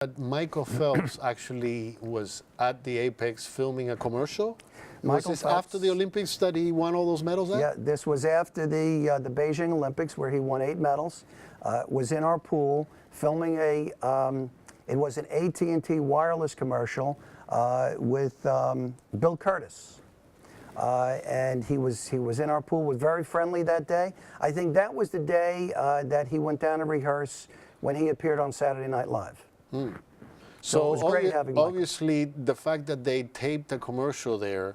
that Michael Phelps actually was at the Apex filming a commercial? Was this after the Olympics that he won all those medals at? Yeah, this was after the Beijing Olympics where he won 8 medals. Was in our pool filming it was an AT&T wireless commercial with Bill Curtis. And he was in our pool, was very friendly that day. I think that was the day that he went down to rehearse when he appeared on Saturday Night Live. So it was great having Michael. Obviously, the fact that they taped a commercial there,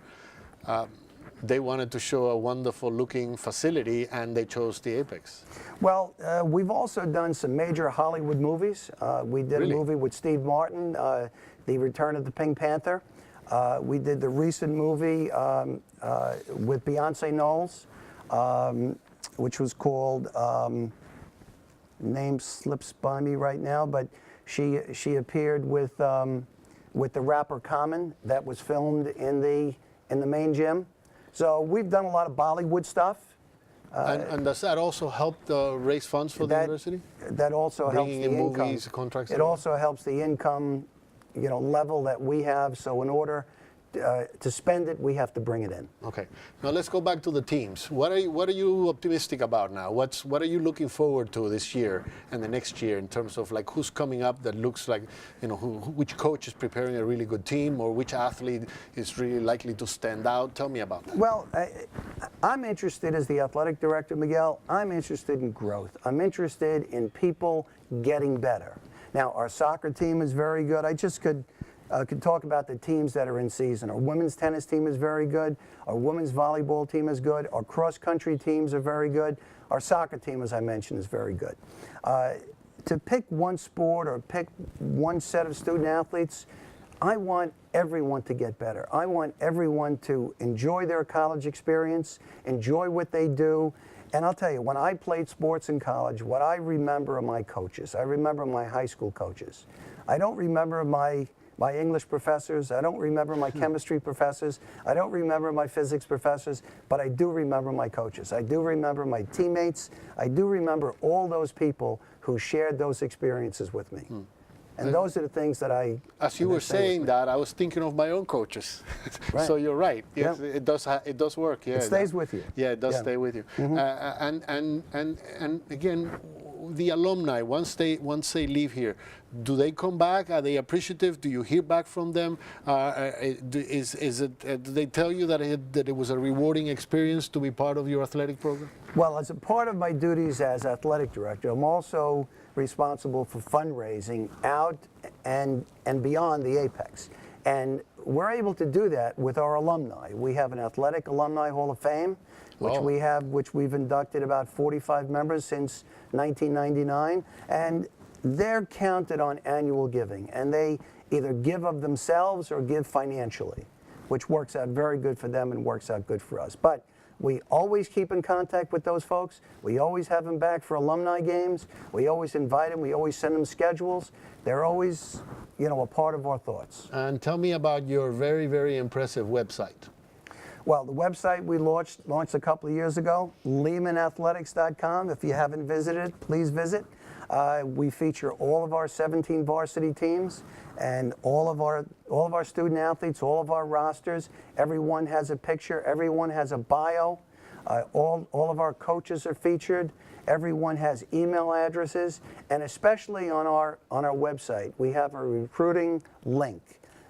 they wanted to show a wonderful-looking facility, and they chose the Apex. Well, we've also done some major Hollywood movies. We did a movie with Steve Martin, The Return of the Pink Panther. We did the recent movie with Beyonce Knowles, which was called, name slips by me right now, but she appeared with the rapper Common. That was filmed in the main gym. So we've done a lot of Bollywood stuff. And does that also help raise funds for the university? That also helps the income. Movies, contracts. It also helps the income, level that we have. So in order to spend it, we have to bring it in. Okay. Now let's go back to the teams. What are you optimistic about now? What are you looking forward to this year and the next year in terms of like who's coming up that looks like, which coach is preparing a really good team, or which athlete is really likely to stand out? Tell me about that. Well, I'm interested as the athletic director, Miguel. I'm interested in growth. I'm interested in people getting better. Now, our soccer team is very good. I just could talk about the teams that are in season. Our women's tennis team is very good. Our women's volleyball team is good. Our cross-country teams are very good. Our soccer team, as I mentioned, is very good. To pick one sport or pick one set of student athletes, I want everyone to get better. I want everyone to enjoy their college experience, enjoy what they do. And I'll tell you, when I played sports in college, what I remember are my coaches. I remember my high school coaches. I don't remember my English professors. I don't remember my chemistry professors. I don't remember my physics professors, but I do remember my coaches. I do remember my teammates. I do remember all those people who shared those experiences with me. And those are the things that As you were saying that, I was thinking of my own coaches. Right. So you're right. Yes, yeah. It does work. Yeah, it stays with you. Yeah, it does stay with you. And again, the alumni, once they leave here, do they come back? Are they appreciative? Do you hear back from them? Do they tell you that it was a rewarding experience to be part of your athletic program? Well, as a part of my duties as athletic director, I'm also responsible for fundraising out and beyond the Apex. And we're able to do that with our alumni. We have an Athletic Alumni Hall of Fame, which we've inducted about 45 members since 1999. And they're counted on annual giving. And they either give of themselves or give financially, which works out very good for them and works out good for us. But we always keep in contact with those folks. We always have them back for alumni games. We always invite them. We always send them schedules. They're always, a part of our thoughts. And tell me about your very, very impressive website. Well, the website we launched a couple of years ago, LehmanAthletics.com. If you haven't visited, please visit. We feature all of our 17 varsity teams and all of our student athletes, all of our rosters. Everyone has a picture. Everyone has a bio. All of our coaches are featured. Everyone has email addresses, and especially on our website, we have a recruiting link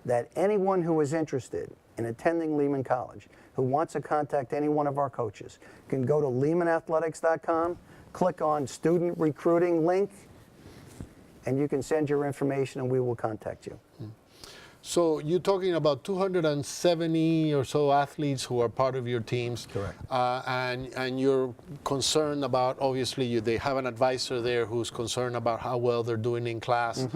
that anyone who is interested in attending Lehman College, who wants to contact any one of our coaches, can go to LehmanAthletics.com, click on Student Recruiting link, and you can send your information and we will contact you. So you're talking about 270 or so athletes who are part of your teams. Correct. And you're concerned about, obviously, they have an advisor there who's concerned about how well they're doing in class.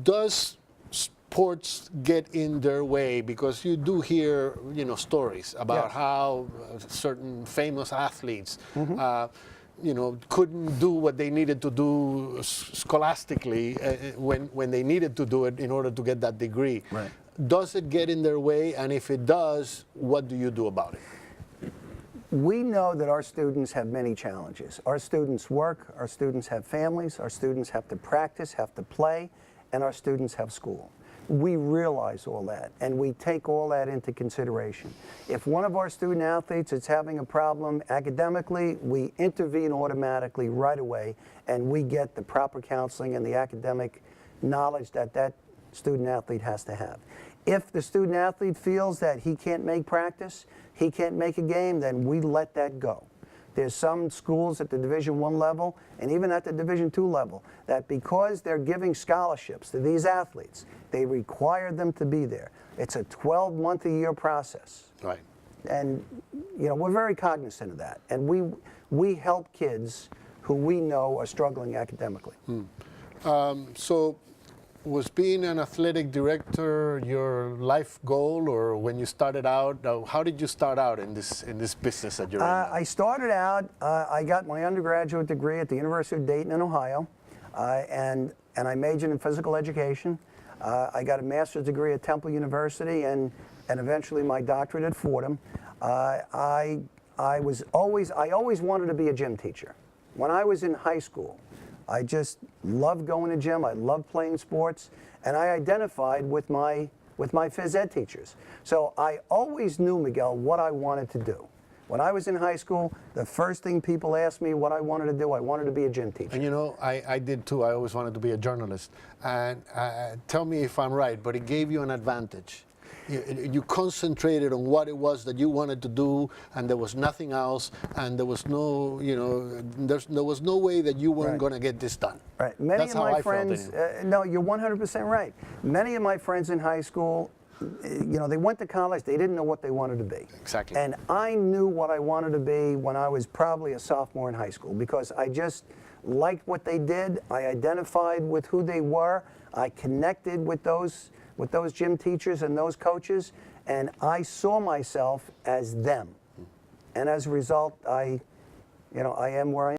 Does sports get in their way? Because you do hear, stories about how certain famous athletes couldn't do what they needed to do scholastically when they needed to do it in order to get that degree. Right. Does it get in their way? And if it does, what do you do about it? we know that our students have many challenges. Our students work, our students have families, our students have to practice, have to play, and our students have school. We realize all that, and we take all that into consideration. If one of our student athletes is having a problem academically, we intervene automatically right away, and we get the proper counseling and the academic knowledge that that student athlete has to have. If the student athlete feels that he can't make practice, he can't make a game, then we let that go. There's some schools at the Division I level and even at the Division II level that because they're giving scholarships to these athletes, they require them to be there. It's a 12-month-a-year process. Right. And we're very cognizant of that. And we help kids who we know are struggling academically. So was being an athletic director your life goal, or when you started out, how did you start out in this business that you're in? I started out, I got my undergraduate degree at the University of Dayton in Ohio, and I majored in physical education. I got a master's degree at Temple University and eventually my doctorate at Fordham. I always wanted to be a gym teacher. When I was in high school, I just loved going to gym. I loved playing sports, and I identified with my phys ed teachers. So I always knew, Miguel, what I wanted to do. When I was in high school, the first thing people asked me what I wanted to do, I wanted to be a gym teacher. And I did too. I always wanted to be a journalist. And tell me if I'm right, but it gave you an advantage. You concentrated on what it was that you wanted to do, and there was nothing else, and there was no, there was no way that you weren't going to get this done. Right. Many That's of how my I friends, felt no, you're 100% right. Many of my friends in high school, they went to college, they didn't know what they wanted to be. Exactly. And I knew what I wanted to be when I was probably a sophomore in high school, because I just liked what they did. I identified with who they were. I connected with those gym teachers and those coaches, and I saw myself as them. And as a result, I am where I am.